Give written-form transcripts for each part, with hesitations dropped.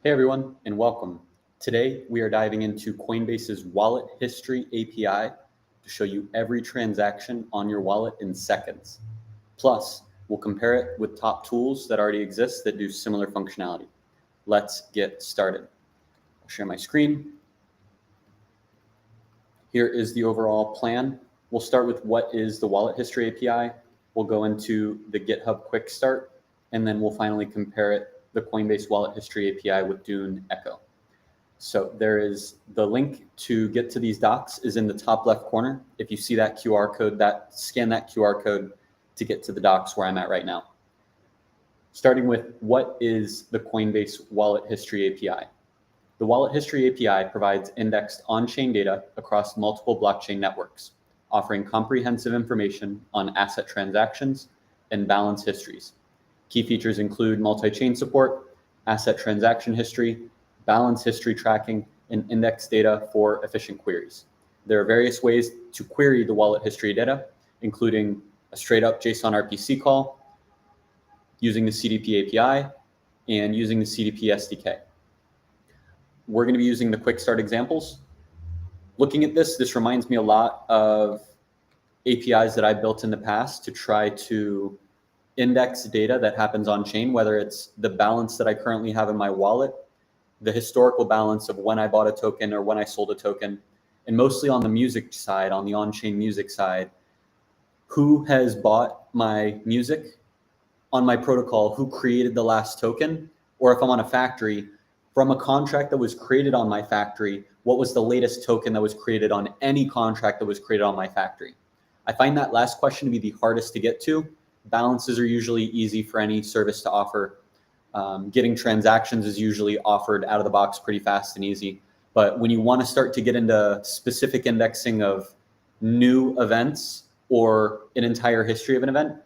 Hey everyone, and welcome. Today we are diving into Coinbase's Wallet History API to show you every transaction on your wallet in seconds. Plus, we'll compare it with top tools that already exist that do similar functionality. Let's get started. I'll share my screen. Here is the overall plan. We'll start with what is the Wallet History API. We'll go into the GitHub Quickstart, and then we'll finally compare the Coinbase Wallet History API with Dune Echo. So there is the link to get to these docs is in the top left corner. If you see that QR code, scan that QR code to get to the docs where I'm at right now. Starting with what is the Coinbase Wallet History API? The Wallet History API provides indexed on-chain data across multiple blockchain networks, offering comprehensive information on asset transactions and balance histories. Key features include multi-chain support, asset transaction history, balance history tracking, and index data for efficient queries. There are various ways to query the wallet history data, including a straight-up JSON RPC call, using the CDP API, and using the CDP SDK. We're going to be using the Quickstart examples. Looking at this reminds me a lot of APIs that I built in the past to try to index data that happens on chain, whether it's the balance that I currently have in my wallet, the historical balance of when I bought a token or when I sold a token, and mostly on the music side, on the on-chain music side, who has bought my music on my protocol, who created the last token, or if I'm on a factory, from a contract that was created on my factory, what was the latest token that was created on any contract that was created on my factory? I find that last question to be the hardest to get to. Balances are usually easy for any service to offer. Getting transactions is usually offered out of the box pretty fast and easy. But when you want to start to get into specific indexing of new events or an entire history of an event,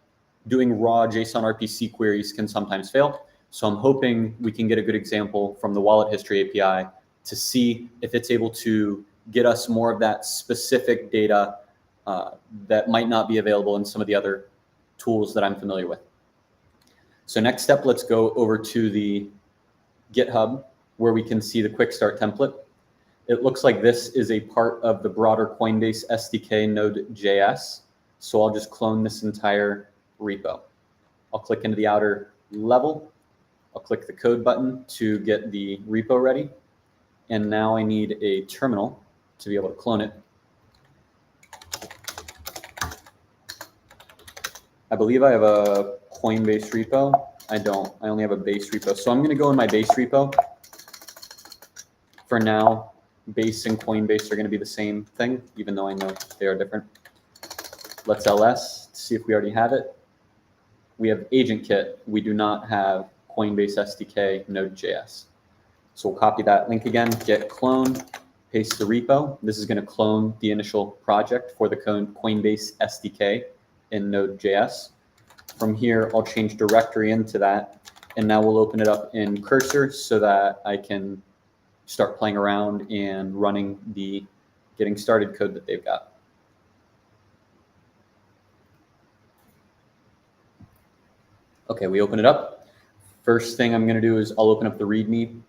doing raw JSON RPC queries can sometimes fail. So I'm hoping we can get a good example from the Wallet History API to see if it's able to get us more of that specific data that might not be available in some of the other tools that I'm familiar with. So next step, let's go over to the GitHub where we can see the Quickstart template. It looks like this is a part of the broader Coinbase SDK Node.js. So I'll just clone this entire repo. I'll click into the outer level. I'll click the code button to get the repo ready. And now I need a terminal to be able to clone it. I believe I have a Coinbase repo. I don't. I only have a base repo. So I'm going to go in my base repo. For now, base and Coinbase are going to be the same thing, even though I know they are different. Let's ls to see if we already have it. We have AgentKit. We do not have Coinbase SDK Node.js. So we'll copy that link again, git clone, paste the repo. This is going to clone the initial project for the Coinbase SDK in Node.js. From here, I'll change directory into that. And now we'll open it up in Cursor so that I can start playing around and running the getting started code that they've got. Okay, we open it up. First thing I'm going to do is I'll open up the README.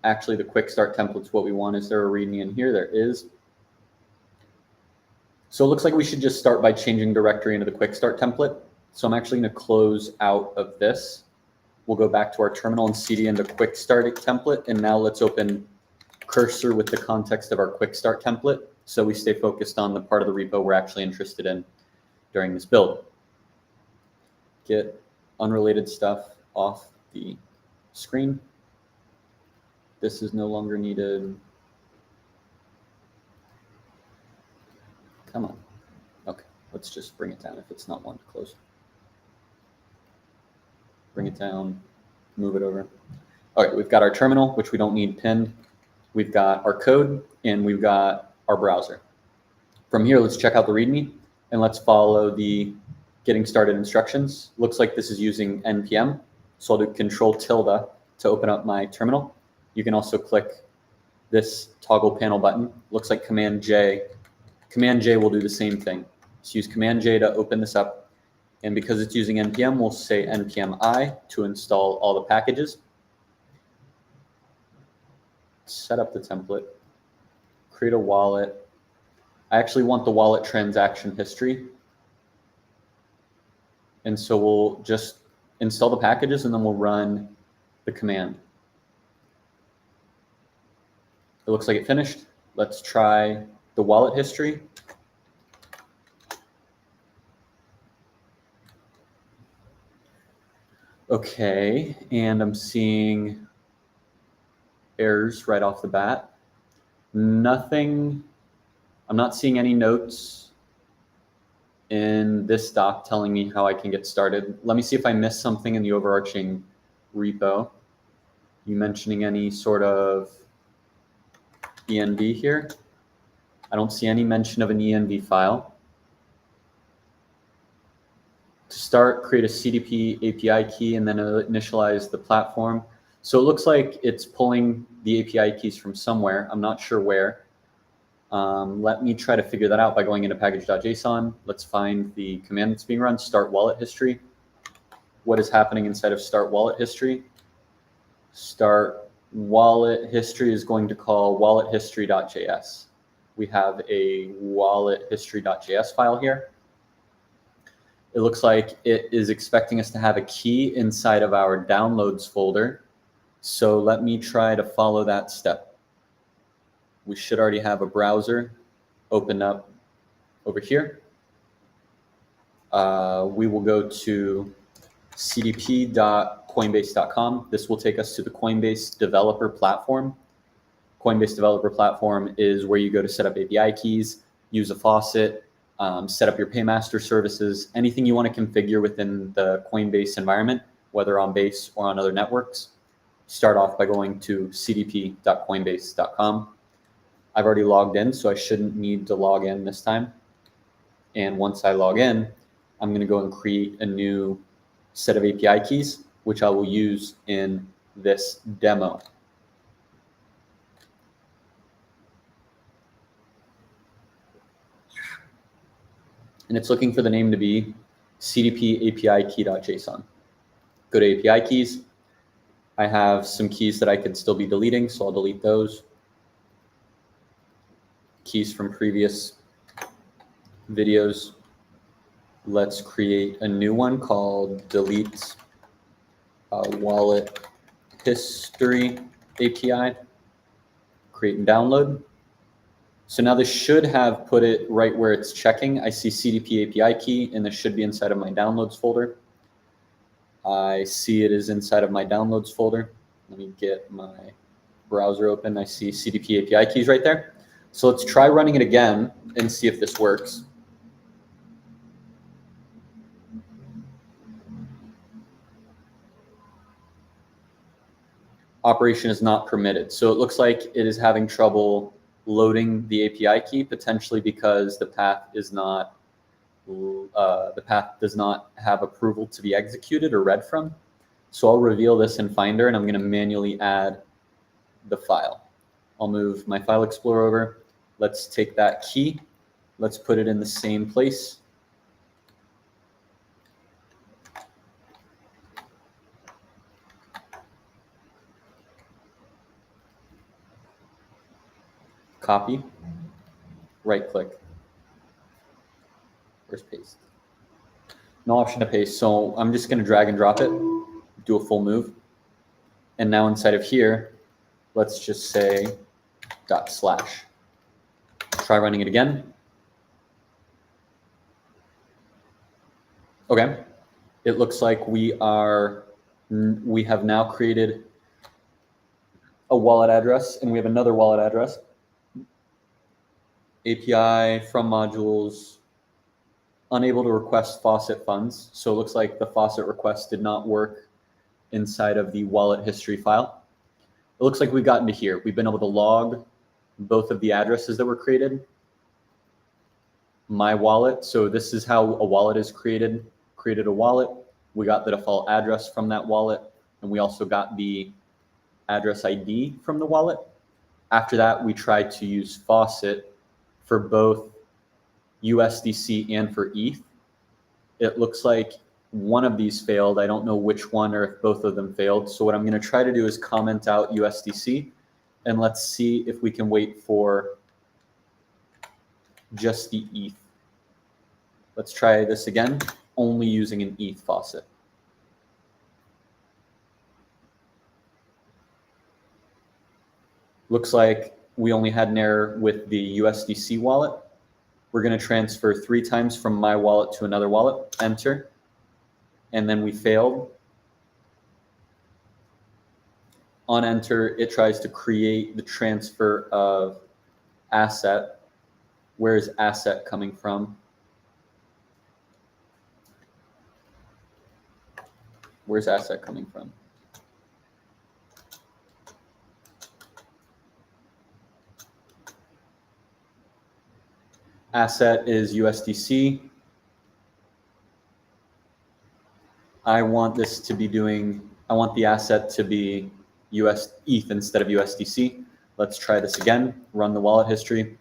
Actually, the Quickstart template's what we want. Is there a README in here? There is. So it looks like we should just start by changing directory into the Quickstart template. So I'm actually going to close out of this. We'll go back to our terminal and cd into Quickstart template. And now let's open Cursor with the context of our Quickstart template so we stay focused on the part of the repo we're actually interested in during this build. Get unrelated stuff off the screen. This is no longer needed. Come on. Okay, let's just bring it down if it's not wanting to close. Bring it down, move it over. Okay, we've got our terminal, which we don't need pinned. We've got our code, and we've got our browser. From here, let's check out the README, and let's follow the getting started instructions. Looks like this is using npm, so I'll do Control tilde to open up my terminal. You can also click this toggle panel button. Looks like Command J. Command J will do the same thing. So use Command J to open this up. And because it's using npm, we'll say npm I to install all the packages. set up the template, create a wallet. I actually want the wallet transaction history. And so we'll just install the packages and then we'll run the command. It looks like it finished. Let's try the wallet history. Okay, and I'm seeing errors right off the bat. Nothing, I'm not seeing any notes in this doc telling me how I can get started. Let me see if I missed something in the overarching repo. You mentioning any sort of env here? I don't see any mention of an env file. To start, create a CDP API key and then initialize the platform. So it looks like it's pulling the API keys from somewhere. I'm not sure where. Let me try to figure that out by going into package.json. Let's find the command that's being run, start wallet history. What is happening inside of start wallet history? Start wallet history is going to call wallet history.js. We have a wallet history.js file here. It looks like it is expecting us to have a key inside of our downloads folder. So let me try to follow that step. We should already have a browser open up over here. We will go to cdp.coinbase.com. This will take us to the Coinbase developer platform. Coinbase developer platform is where you go to set up API keys, use a faucet, set up your paymaster services, anything you want to configure within the Coinbase environment, whether on Base or on other networks. Start off by going to cdp.coinbase.com. I've already logged in, so I shouldn't need to log in this time. And once I log in, I'm going to go and create a new set of API keys, which I will use in this demo. And it's looking for the name to be CDP API key.json. Go to API keys. I have some keys that I could still be deleting, so I'll delete those. Keys from previous videos. Let's create a new one called delete wallet history API. Create and download. So now this should have put it right where it's checking. I see CDP API key, and this should be inside of my downloads folder. I see it is inside of my downloads folder. Let me get my browser open. I see CDP API keys right there. So let's try running it again and see if this works. Operation is not permitted. So it looks like it is having trouble loading the API key, potentially because the path is not does not have approval to be executed or read from. So I'll reveal this in Finder, and I'm going to manually add the file. I'll move my file explorer over. Let's take that key. Let's put it in the same place. Copy. Right click. Where's paste? No option to paste, so I'm just going to drag and drop it, do a full move. And now inside of here, let's just say /. Try running it again. Okay, it looks like we have now created a wallet address, and we have another wallet address. API from modules, unable to request faucet funds. So it looks like the faucet request did not work inside of the wallet history file. It looks like we've gotten to here. We've been able to log both of the addresses that were created. My wallet, so this is how a wallet is created. Created a wallet. We got the default address from that wallet, and we also got the address ID from the wallet. After that, we tried to use faucet for both USDC and for ETH. It looks like one of these failed. I don't know which one or if both of them failed. So what I'm going to try to do is comment out USDC, And let's see if we can wait for just the ETH. Let's try this again, only using an ETH faucet. Looks like we only had an error with the USDC wallet. We're going to transfer 3 times from my wallet to another wallet, enter, and then we failed. On enter, it tries to create the transfer of asset. Where is asset coming from? Where's asset coming from? Asset is USDC. I want the asset to be ETH instead of USDC. Let's try this again, run the wallet history.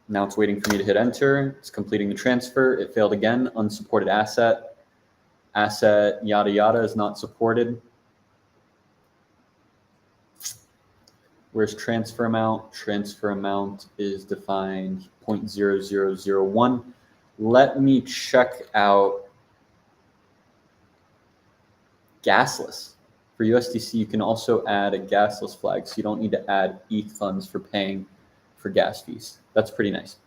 Now it's waiting for me to hit enter. It's completing the transfer. It failed again, unsupported asset. Asset yada yada is not supported. Where's transfer amount? Transfer amount is defined 0.0001. Let me check out gasless. For USDC, you can also add a gasless flag, so you don't need to add ETH funds for paying for gas fees. That's pretty nice.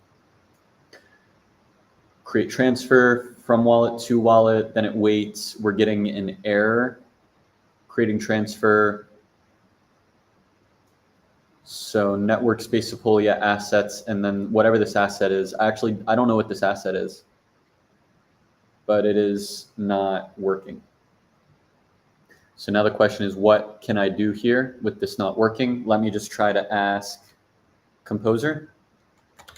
Create transfer from wallet to wallet, then it waits. We're getting an error. Creating transfer. So network space Sepolia assets, and then whatever this asset is. Actually, I don't know what this asset is, but it is not working. So now the question is, what can I do here with this not working? Let me just try to ask Composer,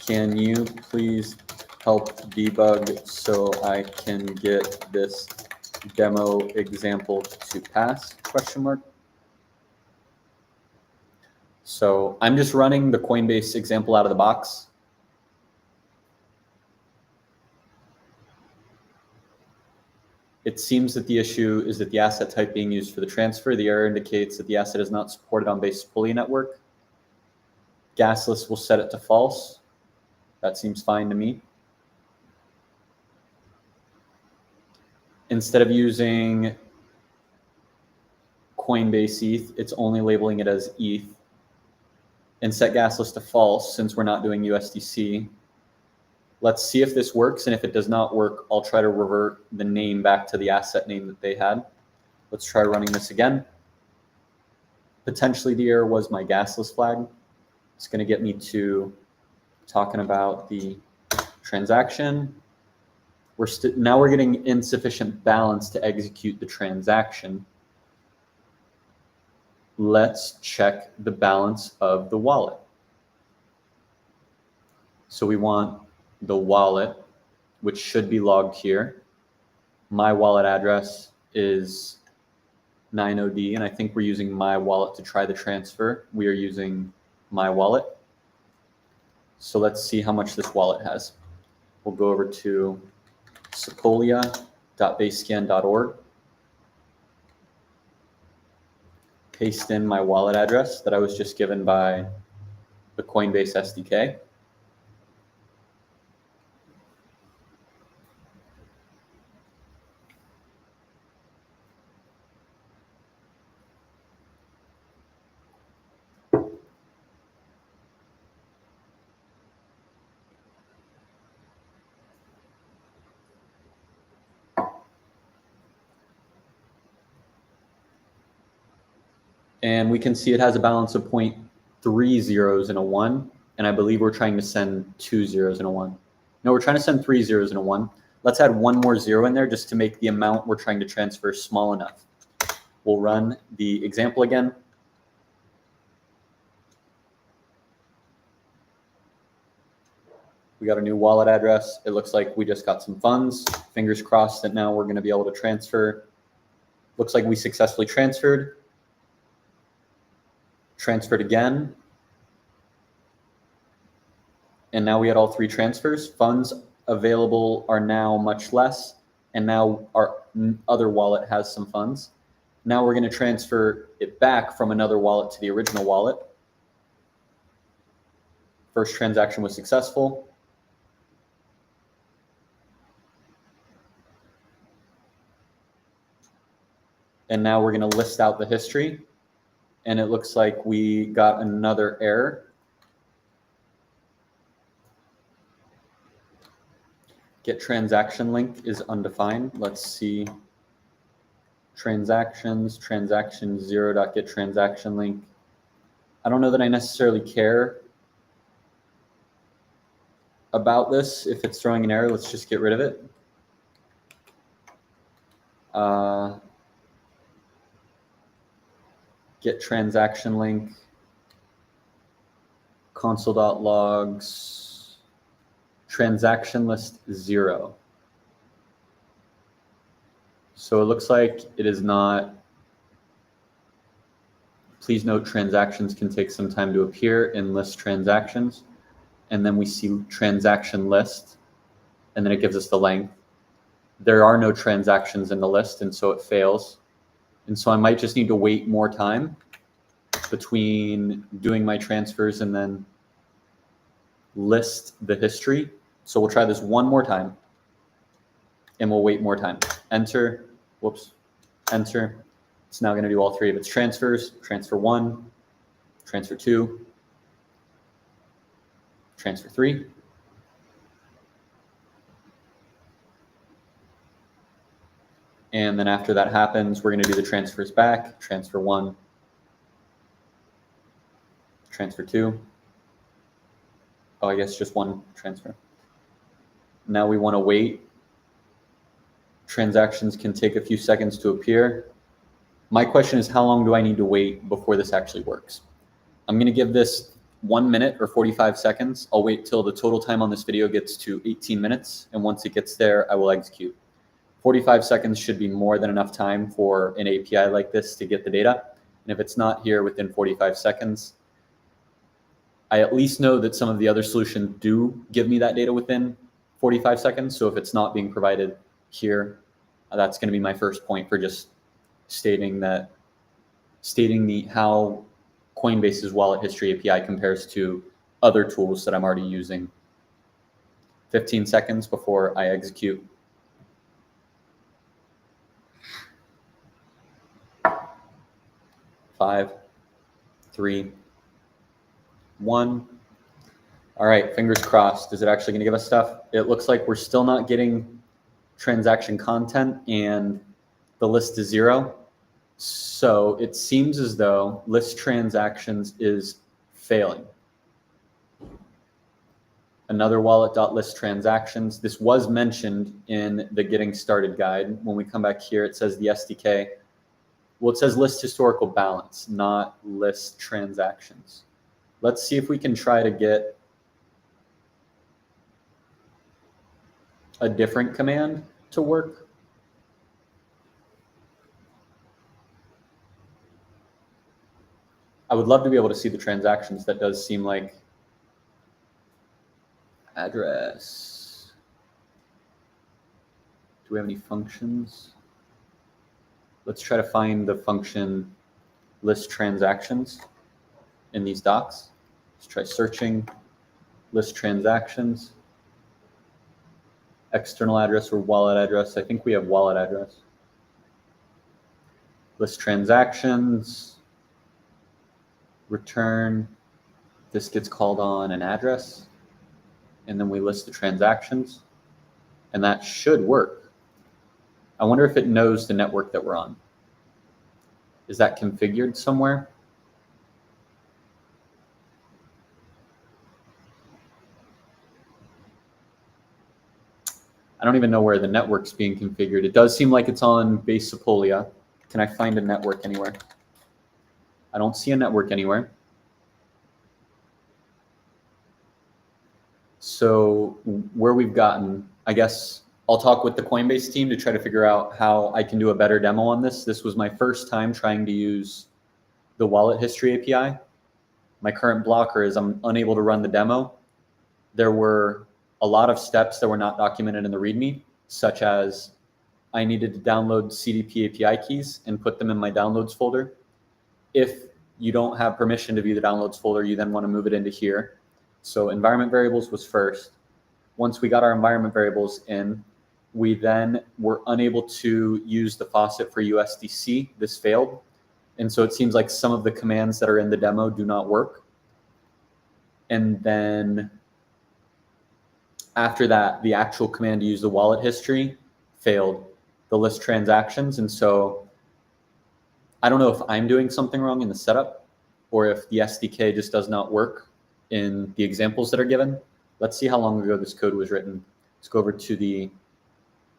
can you please help debug so I can get this demo example to pass, question mark. So I'm just running the Coinbase example out of the box. It seems that the issue is that the asset type being used for the transfer, the error indicates that the asset is not supported on Base Sepolia network. Gasless will set it to false. That seems fine to me. Instead of using Coinbase ETH, it's only labeling it as ETH. And set gasless to false since we're not doing USDC. Let's see if this works, and if it does not work, I'll try to revert the name back to the asset name that they had. Let's try running this again. Potentially the error was my gasless flag. It's going to get me to talking about the transaction. Now we're getting insufficient balance to execute the transaction. Let's check the balance of the wallet. So we want the wallet, which should be logged here. My wallet address is 90D, and I think we're using my wallet to try the transfer. We are using my wallet. So let's see how much this wallet has. We'll go over to sepolia.basescan.org. Paste in my wallet address that I was just given by the Coinbase SDK. And we can see it has a balance of 0.3 zeros and a 1. And I believe we're trying to send 2 zeros and a 1. No, we're trying to send 3 zeros and a 1. Let's add 1 more 0 in there just to make the amount we're trying to transfer small enough. We'll run the example again. We got a new wallet address. It looks like we just got some funds. Fingers crossed that now we're going to be able to transfer. Looks like we successfully transferred. Transferred again. And now we had all 3 transfers. Funds available are now much less. And now our other wallet has some funds. Now we're going to transfer it back from another wallet to the original wallet. First transaction was successful. And now we're going to list out the history. And it looks like we got another error. Get transaction link is undefined. Let's see. Transactions, transaction 0.get transaction link. I don't know that I necessarily care about this. If it's throwing an error, let's just get rid of it. Get transaction link, console.logs, transaction list 0. So it looks like it is not. Please note transactions can take some time to appear in list transactions. And then we see transaction list, and then it gives us the length. There are no transactions in the list, and so it fails. And so I might just need to wait more time between doing my transfers and then list the history. So we'll try this one more time, and we'll wait more time. Enter, whoops, enter. It's now going to do all three of its transfers. Transfer 1, transfer 2, transfer 3. And then after that happens, we're going to do the transfers back. Transfer 1, transfer 2. Oh, I guess just one transfer. Now we want to wait. Transactions can take a few seconds to appear. My question is, how long do I need to wait before this actually works? I'm going to give this 1 minute or 45 seconds. I'll wait till the total time on this video gets to 18 minutes. And once it gets there, I will execute. 45 seconds should be more than enough time for an API like this to get the data. And if it's not here within 45 seconds, I at least know that some of the other solutions do give me that data within 45 seconds. So if it's not being provided here, that's going to be my first point for just stating how Coinbase's wallet history API compares to other tools that I'm already using. 15 seconds before I execute. 5, 3, 1. All right, fingers crossed. Is it actually going to give us stuff? It looks like we're still not getting transaction content and the list is 0. So it seems as though list transactions is failing. Another wallet.list transactions. This was mentioned in the getting started guide. When we come back here, it says the SDK. Well, it says list historical balance, not list transactions. Let's see if we can try to get a different command to work. I would love to be able to see the transactions. That does seem like address. Do we have any functions? Let's try to find the function list transactions in these docs. Let's try searching list transactions, external address or wallet address. I think we have wallet address. List transactions, return. This gets called on an address, and then we list the transactions, and that should work. I wonder if it knows the network that we're on. Is that configured somewhere? I don't even know where the network's being configured. It does seem like it's on base Sepolia. Can I find a network anywhere? I don't see a network anywhere. So where we've gotten, I guess I'll talk with the Coinbase team to try to figure out how I can do a better demo on this. This was my first time trying to use the wallet history API. My current blocker is I'm unable to run the demo. There were a lot of steps that were not documented in the README, such as I needed to download CDP API keys and put them in my downloads folder. If you don't have permission to view the downloads folder, you then want to move it into here. So environment variables was first. Once we got our environment variables in, we then were unable to use the faucet for USDC. This failed. And so it seems like some of the commands that are in the demo do not work. And then after that, the actual command to use the wallet history failed, the list transactions. And so I don't know if I'm doing something wrong in the setup or if the SDK just does not work in the examples that are given. Let's see how long ago this code was written. Let's go over to the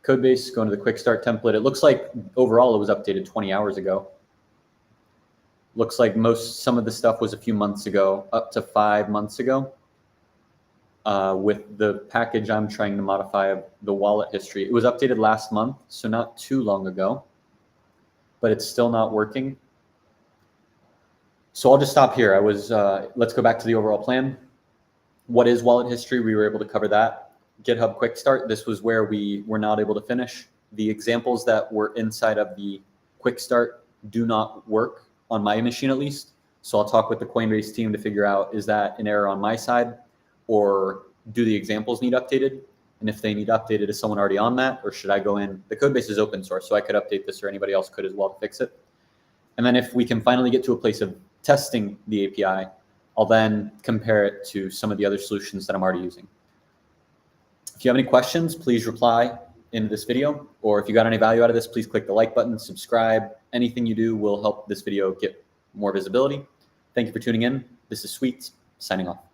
code base, go into the Quickstart template. It looks like overall it was updated 20 hours ago. Looks like some of the stuff was a few months ago, up to 5 months ago. With the package I'm trying to modify, the wallet history. It was updated last month, so not too long ago, but it's still not working. So I'll just stop here. Let's go back to the overall plan. What is wallet history? We were able to cover that. GitHub Quickstart, this was where we were not able to finish. The examples that were inside of the Quickstart do not work on my machine at least. So I'll talk with the Coinbase team to figure out, is that an error on my side, or do the examples need updated? And if they need updated, is someone already on that, or should I go in? The code base is open source, so I could update this, or anybody else could as well to fix it. And then if we can finally get to a place of testing the API, I'll then compare it to some of the other solutions that I'm already using. If you have any questions, please reply in this video, or if you got any value out of this, please click the like button, subscribe. Anything you do will help this video get more visibility. Thank you for tuning in. This is Sweet, signing off.